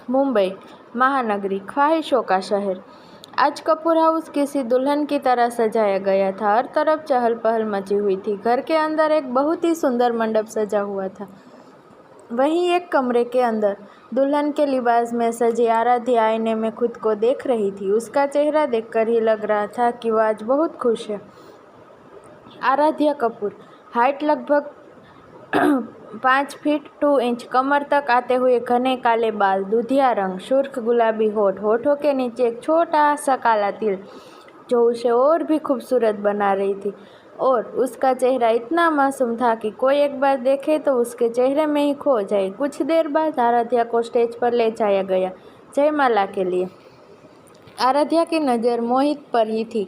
मुंबई महानगरी, ख्वाहिशों का शहर। आज कपूर हाउस किसी दुल्हन की तरह सजाया गया था। हर तरफ चहल पहल मची हुई थी। घर के अंदर एक बहुत ही सुंदर मंडप सजा हुआ था। वहीं एक कमरे के अंदर दुल्हन के लिबास में सजी आराध्या आईने में खुद को देख रही थी। उसका चेहरा देखकर ही लग रहा था कि वह आज बहुत खुश है। आराध्या कपूर, हाइट लगभग 5 फीट 2 इंच, कमर तक आते हुए घने काले बाल, दूधिया रंग, सुर्ख गुलाबी होठ, होठों के नीचे एक छोटा सा काला तिल जो उसे और भी खूबसूरत बना रही थी। और उसका चेहरा इतना मासूम था कि कोई एक बार देखे तो उसके चेहरे में ही खो जाए। कुछ देर बाद आराध्या को स्टेज पर ले जाया गया जयमाला के लिए। आराध्या की नज़र मोहित पर ही थी।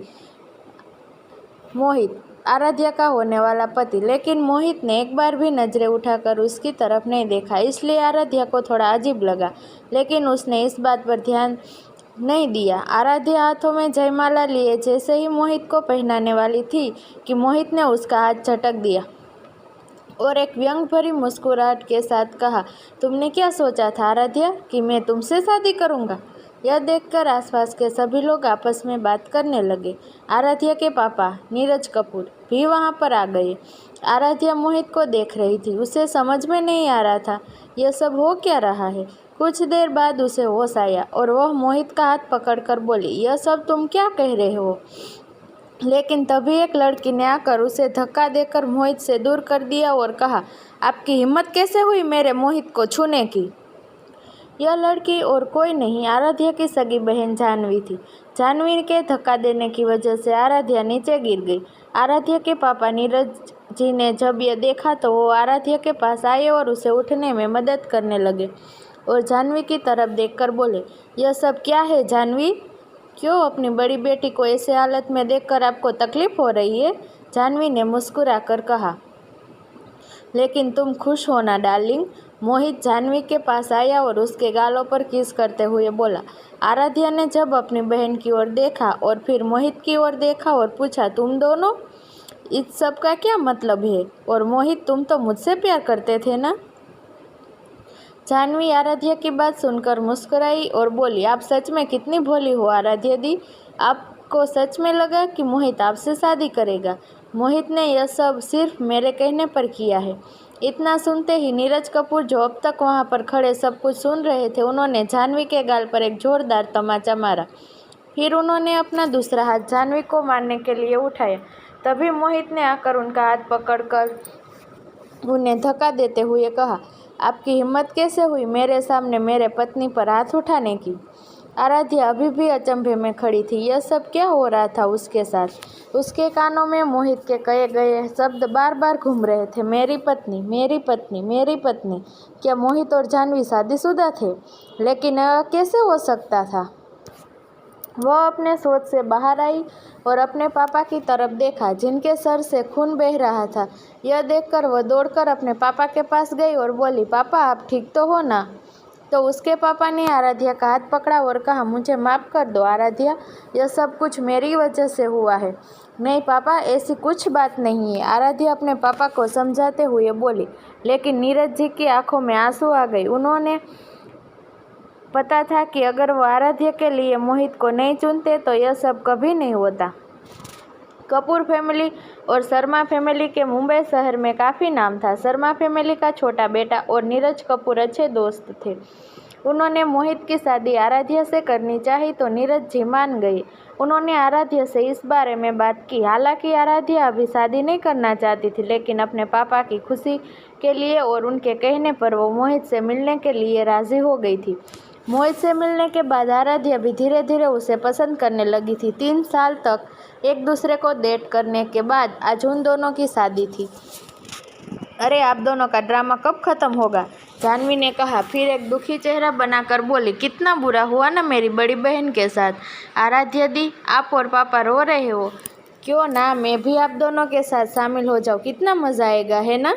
मोहित, आराध्या का होने वाला पति। लेकिन मोहित ने एक बार भी नजरें उठाकर उसकी तरफ नहीं देखा, इसलिए आराध्या को थोड़ा अजीब लगा। लेकिन उसने इस बात पर ध्यान नहीं दिया। आराध्या हाथों में जयमाला लिए जैसे ही मोहित को पहनाने वाली थी कि मोहित ने उसका हाथ झटक दिया और एक व्यंग भरी मुस्कुराहट के साथ कहा, तुमने क्या सोचा था आराध्या, कि मैं तुमसे शादी करूंगा? यह देखकर आसपास के सभी लोग आपस में बात करने लगे। आराध्या के पापा नीरज कपूर भी वहां पर आ गए। आराध्या मोहित को देख रही थी। उसे समझ में नहीं आ रहा था यह सब हो क्या रहा है। कुछ देर बाद उसे होश आया और वह मोहित का हाथ पकड़कर बोली, यह सब तुम क्या कह रहे हो? लेकिन तभी एक लड़की ने आकर उसे धक्का देकर मोहित से दूर कर दिया और कहा, आपकी हिम्मत कैसे हुई मेरे मोहित को छूने की? यह लड़की और कोई नहीं, आराध्या की सगी बहन जानवी थी। जानवी के धक्का देने की वजह से आराध्या नीचे गिर गई। आराध्या के पापा नीरज जी ने जब यह देखा तो वो आराध्या के पास आए और उसे उठने में मदद करने लगे और जानवी की तरफ देखकर बोले, यह सब क्या है जानवी? क्यों अपनी बड़ी बेटी को ऐसे हालत में देखकर आपको तकलीफ हो रही है? जानवी ने मुस्कुराकर कहा। लेकिन तुम खुश हो ना डार्लिंग? मोहित जानवी के पास आया और उसके गालों पर किस करते हुए बोला। आराध्या ने जब अपनी बहन की ओर देखा और फिर मोहित की ओर देखा और पूछा, तुम दोनों, इस सब का क्या मतलब है? और मोहित, तुम तो मुझसे प्यार करते थे ना? जानवी आराध्या की बात सुनकर मुस्कुराई और बोली, आप सच में कितनी भोली हो आराध्या दी। आपको सच में लगा कि मोहित आपसे शादी करेगा? मोहित ने यह सब सिर्फ मेरे कहने पर किया है। इतना सुनते ही नीरज कपूर, जो अब तक वहां पर खड़े सब कुछ सुन रहे थे, उन्होंने जानवी के गाल पर एक जोरदार तमाचा मारा। फिर उन्होंने अपना दूसरा हाथ जानवी को मारने के लिए उठाया। तभी मोहित ने आकर उनका हाथ पकड़कर उन्हें धक्का देते हुए कहा, आपकी हिम्मत कैसे हुई मेरे सामने मेरे पत्नी पर हाथ उठाने की? आराध्या अभी भी अचंभे में खड़ी थी। यह सब क्या हो रहा था उसके साथ? उसके कानों में मोहित के कहे गए शब्द बार बार घूम रहे थे, मेरी पत्नी, मेरी पत्नी, मेरी पत्नी। क्या मोहित और जानवी शादीशुदा थे? लेकिन यह कैसे हो सकता था? वह अपने सोच से बाहर आई और अपने पापा की तरफ देखा, जिनके सर से खून बह रहा था। यह देखकर वह दौड़कर अपने पापा के पास गई और बोली, पापा आप ठीक तो हो ना? तो उसके पापा ने आराध्या का हाथ पकड़ा और कहा, मुझे माफ़ कर दो आराध्या, यह सब कुछ मेरी वजह से हुआ है। नहीं पापा, ऐसी कुछ बात नहीं है, आराध्या अपने पापा को समझाते हुए बोली। लेकिन नीरज जी की आंखों में आंसू आ गए। उन्होंने पता था कि अगर वो आराध्या के लिए मोहित को नहीं चुनते तो यह सब कभी नहीं होता। कपूर फैमिली और शर्मा फैमिली के मुंबई शहर में काफ़ी नाम था। शर्मा फैमिली का छोटा बेटा और नीरज कपूर अच्छे दोस्त थे। उन्होंने मोहित की शादी आराध्या से करनी चाही तो नीरज जी मान गए। उन्होंने आराध्या से इस बारे में बात की। हालांकि आराध्या अभी शादी नहीं करना चाहती थी, लेकिन अपने पापा की खुशी के लिए और उनके कहने पर वो मोहित से मिलने के लिए राजी हो गई थी। मोहित से मिलने के बाद आराध्या भी धीरे धीरे उसे पसंद करने लगी थी। 3 साल तक एक दूसरे को डेट करने के बाद आज उन दोनों की शादी थी। अरे आप दोनों का ड्रामा कब खत्म होगा? जानवी ने कहा, फिर एक दुखी चेहरा बनाकर बोली, कितना बुरा हुआ ना मेरी बड़ी बहन के साथ। आराध्या दी, आप और पापा रो रहे हो? क्यों ना मैं भी आप दोनों के साथ शामिल हो जाऊँ, कितना मज़ा आएगा, है ना?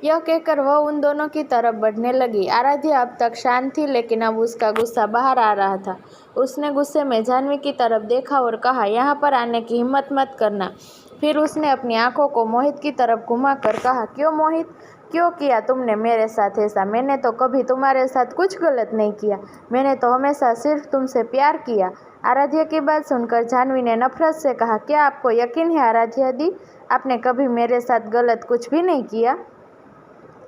यह कहकर वह उन दोनों की तरफ बढ़ने लगी। आराध्या अब तक शांत थी, लेकिन अब उसका गुस्सा बाहर आ रहा था। उसने गुस्से में जानवी की तरफ देखा और कहा, यहाँ पर आने की हिम्मत मत करना। फिर उसने अपनी आंखों को मोहित की तरफ घुमाकर कहा, क्यों मोहित, क्यों किया तुमने मेरे साथ ऐसा? मैंने तो कभी तुम्हारे साथ कुछ गलत नहीं किया। मैंने तो हमेशा सिर्फ तुमसे प्यार किया। आराध्या की बात सुनकर जाह्नवी ने नफरत से कहा, क्या आपको यकीन है आराध्या दी, आपने कभी मेरे साथ गलत कुछ भी नहीं किया?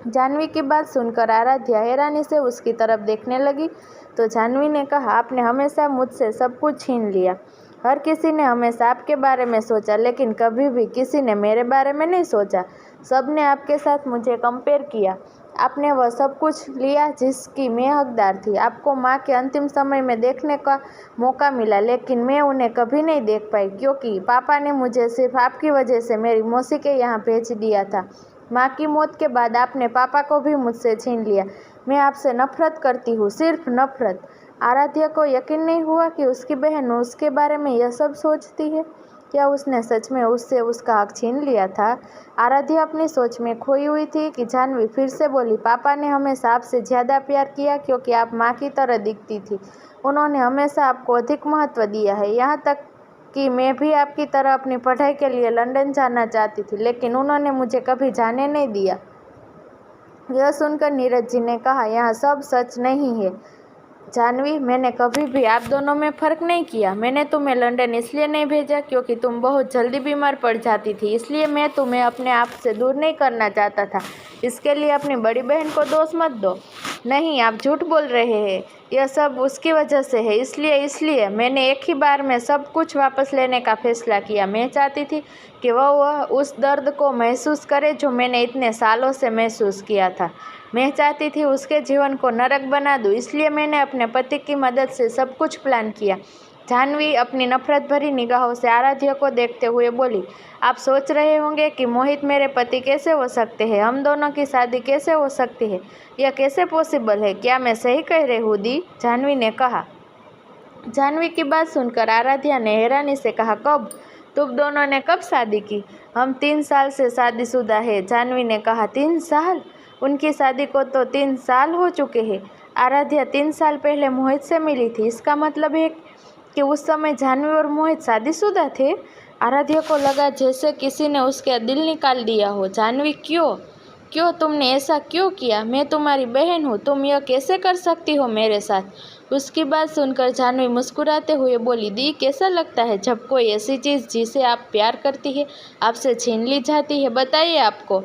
जाह्नवी की बात सुनकर आराध्या हैरानी से उसकी तरफ देखने लगी तो जाह्नवी ने कहा, आपने हमेशा मुझसे सब कुछ छीन लिया। हर किसी ने हमेशा आपके बारे में सोचा, लेकिन कभी भी किसी ने मेरे बारे में नहीं सोचा। सब ने आपके साथ मुझे कंपेयर किया। आपने वह सब कुछ लिया जिसकी मैं हकदार थी। आपको माँ के अंतिम समय में देखने का मौका मिला, लेकिन मैं उन्हें कभी नहीं देख पाई क्योंकि पापा ने मुझे सिर्फ आपकी वजह से मेरी मौसी के यहाँ भेज दिया था। माँ की मौत के बाद आपने पापा को भी मुझसे छीन लिया। मैं आपसे नफरत करती हूँ, सिर्फ नफरत। आराध्या को यकीन नहीं हुआ कि उसकी बहन उसके बारे में यह सब सोचती है। क्या उसने सच में उससे उसका हक छीन लिया था? आराध्या अपनी सोच में खोई हुई थी कि जाह्नवी फिर से बोली, पापा ने हमेशा आपसे ज़्यादा प्यार किया क्योंकि आप माँ की तरह दिखती थी। उन्होंने हमेशा आपको अधिक महत्व दिया है, यहाँ तक कि मैं भी आपकी तरह अपनी पढ़ाई के लिए लंदन जाना चाहती थी, लेकिन उन्होंने मुझे कभी जाने नहीं दिया। यह सुनकर नीरज जी ने कहा, यहाँ सब सच नहीं है जाह्नवी, मैंने कभी भी आप दोनों में फ़र्क नहीं किया। मैंने तुम्हें लंदन इसलिए नहीं भेजा क्योंकि तुम बहुत जल्दी बीमार पड़ जाती थी, इसलिए मैं तुम्हें अपने आप से दूर नहीं करना चाहता था। इसके लिए अपनी बड़ी बहन को दोष मत दो। नहीं, आप झूठ बोल रहे हैं, यह सब उसकी वजह से है। इसलिए मैंने एक ही बार में सब कुछ वापस लेने का फैसला किया। मैं चाहती थी कि वह उस दर्द को महसूस करे जो मैंने इतने सालों से महसूस किया था। मैं चाहती थी उसके जीवन को नरक बना दूं, इसलिए मैंने अपने पति की मदद से सब कुछ प्लान किया। जाह्नवी अपनी नफरत भरी निगाहों से आराध्या को देखते हुए बोली, आप सोच रहे होंगे कि मोहित मेरे पति कैसे हो सकते हैं, हम दोनों की शादी कैसे हो सकती है, यह कैसे पॉसिबल है? क्या मैं सही कह रही हूँ दी? जाह्नवी ने कहा। जाह्नवी की बात सुनकर आराध्या ने हैरानी से कहा, कब? तुम दोनों ने कब शादी की? हम 3 साल से शादीशुदा है। जाह्नवी ने कहा, 3 साल? उनकी शादी को तो 3 साल हो चुके हैं। आराध्या 3 साल पहले मोहित से मिली थी, इसका मतलब है कि उस समय जाह्नवी और मोहित शादीशुदा थे। आराध्या को लगा जैसे किसी ने उसका दिल निकाल दिया हो। जाह्नवी, क्यों तुमने ऐसा क्यों किया? मैं तुम्हारी बहन हूँ, तुम यह कैसे कर सकती हो मेरे साथ? उसकी बात सुनकर जाह्नवी मुस्कुराते हुए बोली, दी, कैसा लगता है जब कोई ऐसी चीज़ जिसे आप प्यार करती है आपसे छीन ली जाती है? बताइए, आपको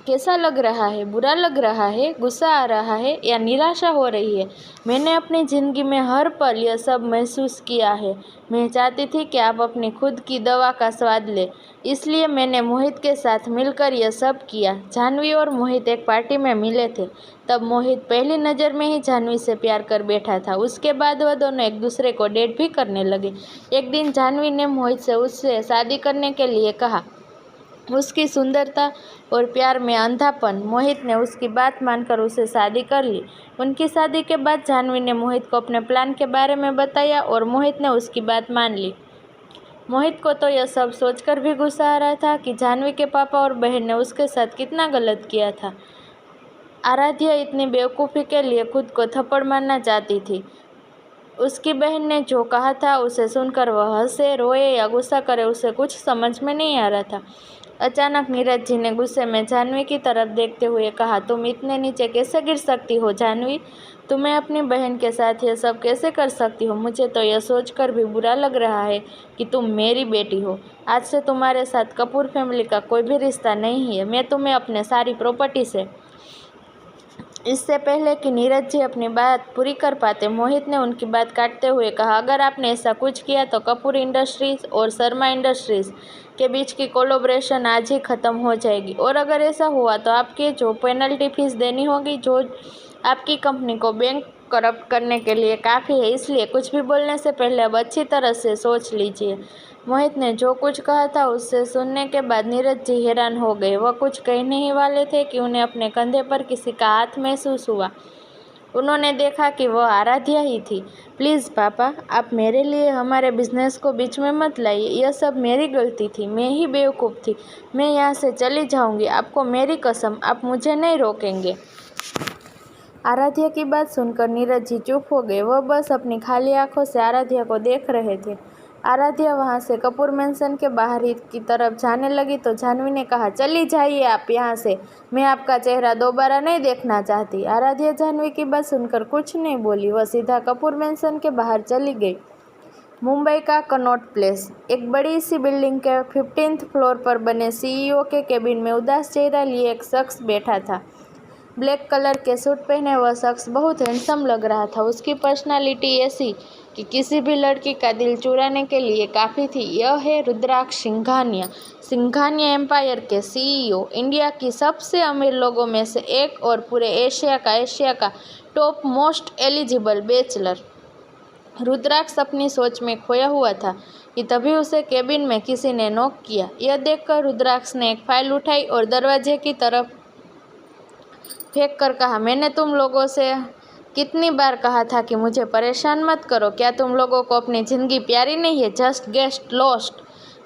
कैसा लग रहा है? बुरा लग रहा है, गुस्सा आ रहा है या निराशा हो रही है? मैंने अपनी ज़िंदगी में हर पल यह सब महसूस किया है। मैं चाहती थी कि आप अपनी खुद की दवा का स्वाद लें, इसलिए मैंने मोहित के साथ मिलकर यह सब किया। जाह्नवी और मोहित एक पार्टी में मिले थे, तब मोहित पहली नज़र में ही जाह्नवी से प्यार कर बैठा था। उसके बाद वह दोनों एक दूसरे को डेट भी करने लगे। एक दिन जाह्नवी ने मोहित से उससे शादी करने के लिए कहा। उसकी सुंदरता और प्यार में अंधापन। मोहित ने उसकी बात मानकर उसे शादी कर ली। उनकी शादी के बाद जाह्नवी ने मोहित को अपने प्लान के बारे में बताया और मोहित ने उसकी बात मान ली। मोहित को तो यह सब सोचकर भी गुस्सा आ रहा था कि जाह्नवी के पापा और बहन ने उसके साथ कितना गलत किया था। आराध्या इतनी बेवकूफ़ी के लिए खुद को थप्पड़ मारना चाहती थी। उसकी बहन ने जो कहा था उसे सुनकर वह हंसे, रोए या गुस्सा करे, उसे कुछ समझ में नहीं आ रहा था। अचानक नीरज जी ने गुस्से में जाह्नवी की तरफ देखते हुए कहा, तुम इतने नीचे कैसे गिर सकती हो जाह्नवी? तुम्हें अपनी बहन के साथ यह सब कैसे कर सकती हो? मुझे तो यह सोचकर भी बुरा लग रहा है कि तुम मेरी बेटी हो। आज से तुम्हारे साथ कपूर फैमिली का कोई भी रिश्ता नहीं है। मैं तुम्हें अपने सारी प्रॉपर्टी से। इससे पहले कि नीरज जी अपनी बात पूरी कर पाते, मोहित ने उनकी बात काटते हुए कहा, अगर आपने ऐसा कुछ किया तो कपूर इंडस्ट्रीज़ और शर्मा इंडस्ट्रीज़ के बीच की कोलैबोरेशन आज ही ख़त्म हो जाएगी, और अगर ऐसा हुआ तो आपके जो पेनल्टी फीस देनी होगी, जो आपकी कंपनी को बैंक करप्ट करने के लिए काफ़ी है। इसलिए कुछ भी बोलने से पहले अब अच्छी तरह से सोच लीजिए। मोहित ने जो कुछ कहा था उससे सुनने के बाद नीरज जी हैरान हो गए। वह कुछ कहने ही वाले थे कि उन्हें अपने कंधे पर किसी का हाथ महसूस हुआ। उन्होंने देखा कि वह आराध्या ही थी। प्लीज़ पापा, आप मेरे लिए हमारे बिजनेस को बीच में मत लाइए। यह सब मेरी गलती थी, मैं ही बेवकूफ़ थी। मैं यहाँ से चली जाऊँगी, आपको मेरी कसम, आप मुझे नहीं रोकेंगे। आराध्या की बात सुनकर नीरज जी चुप हो गए। वह बस अपनी खाली आंखों से आराध्या को देख रहे थे। आराध्या वहाँ से कपूर मैंशन के बाहर की तरफ जाने लगी तो जाह्नवी ने कहा, चली जाइए आप यहाँ से, मैं आपका चेहरा दोबारा नहीं देखना चाहती। आराध्या जाह्नवी की बात सुनकर कुछ नहीं बोली, वह सीधा कपूर मैंशन के बाहर चली गई। मुंबई का कनॉट प्लेस। एक बड़ी सी बिल्डिंग के 15th फ्लोर पर बने सीईओ के केबिन में उदास चेहरा लिए एक शख्स बैठा था। ब्लैक कलर के सूट पहने वह शख्स बहुत हैंडसम लग रहा था। उसकी पर्सनालिटी ऐसी कि किसी भी लड़की का दिल चुराने के लिए काफ़ी थी। यह है रुद्राक्ष सिंघानिया, सिंघानिया एम्पायर के सीईओ, इंडिया की सबसे अमीर लोगों में से एक और पूरे एशिया का टॉप मोस्ट एलिजिबल बैचलर। रुद्राक्ष अपनी सोच में खोया हुआ था कि तभी उसे केबिन में किसी ने नॉक किया। यह देखकर रुद्राक्ष ने एक फाइल उठाई और दरवाजे की तरफ फेंक कर कहा, मैंने तुम लोगों से कितनी बार कहा था कि मुझे परेशान मत करो, क्या तुम लोगों को अपनी ज़िंदगी प्यारी नहीं है? Just get lost.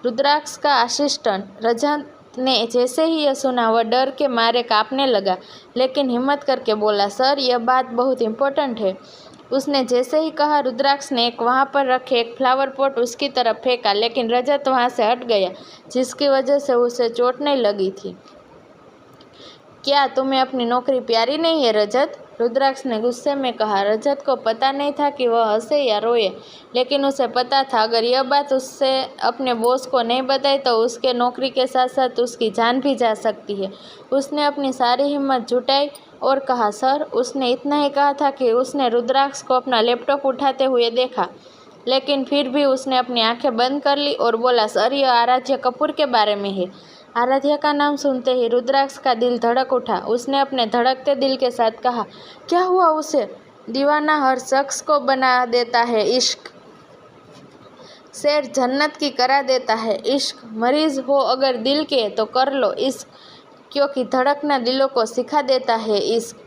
रुद्राक्ष का असिस्टेंट रजत ने जैसे ही यह सुना वह डर के मारे कांपने लगा, लेकिन हिम्मत करके बोला, सर यह बात बहुत इम्पोर्टेंट है। उसने जैसे ही कहा रुद्राक्ष ने वहाँ पर रखे एक फ्लावर पॉट उसकी तरफ फेंका, लेकिन रजत वहाँ से हट गया, जिसकी वजह से उसे चोट नहीं लगी थी। क्या तुम्हें अपनी नौकरी प्यारी नहीं है रजत? रुद्राक्ष ने गुस्से में कहा। रजत को पता नहीं था कि वह हंसे या रोए, लेकिन उसे पता था अगर यह बात उससे अपने बॉस को नहीं बताई तो उसके नौकरी के साथ साथ उसकी जान भी जा सकती है। उसने अपनी सारी हिम्मत जुटाई और कहा, सर। उसने इतना ही कहा था कि उसने रुद्राक्ष को अपना लैपटॉप उठाते हुए देखा, लेकिन फिर भी उसने अपनी आंखें बंद कर ली और बोला, सर यह आराध्या कपूर के बारे में है। आराध्या का नाम सुनते ही रुद्राक्ष का दिल धड़क उठा। उसने अपने धड़कते दिल के साथ कहा, क्या हुआ उसे? दीवाना हर शख्स को बना देता है इश्क, सैर जन्नत की करा देता है इश्क। मरीज हो अगर दिल के तो कर लो इश्क, क्योंकि धड़कना दिलों को सिखा देता है इश्क।